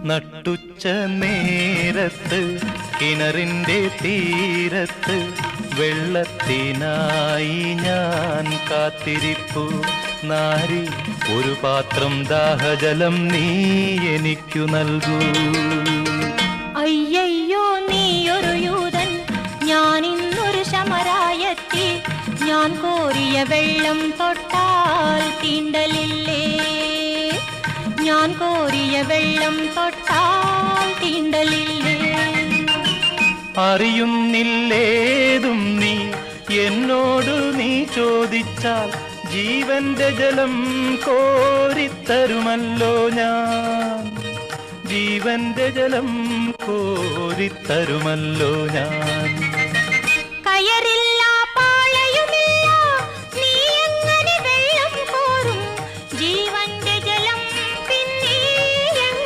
നട്ടുച്ച നേരത്ത് കിണറിൻ്റെ തീരത്ത് വെള്ളത്തിനായി ഞാൻ കാത്തിരിപ്പു നാരി, ഒരു പാത്രം ദാഹജലം നീ എനിക്കു നൽകൂ. അയ്യയ്യോ നീയൊരു യൂതൻ, ഞാൻ ഇന്നൊരു ശമരായത്തി, ഞാൻ കോരിയ വെള്ളം തൊട്ടാൽ തീണ്ടലില്ലേ, ഞാൻ കോരിയ വെള്ളം തൊട്ടാൽ തീണ്ടലില്ലേ. അറിയുന്നില്ലേതും നീ എന്നോട് നീ ചോദിച്ചാൽ ജീവന്റെ ജലം കോരിത്തരുമല്ലോ ഞാൻ, ജീവന്റെ ജലം കോരിത്തരുമല്ലോ ഞാൻ.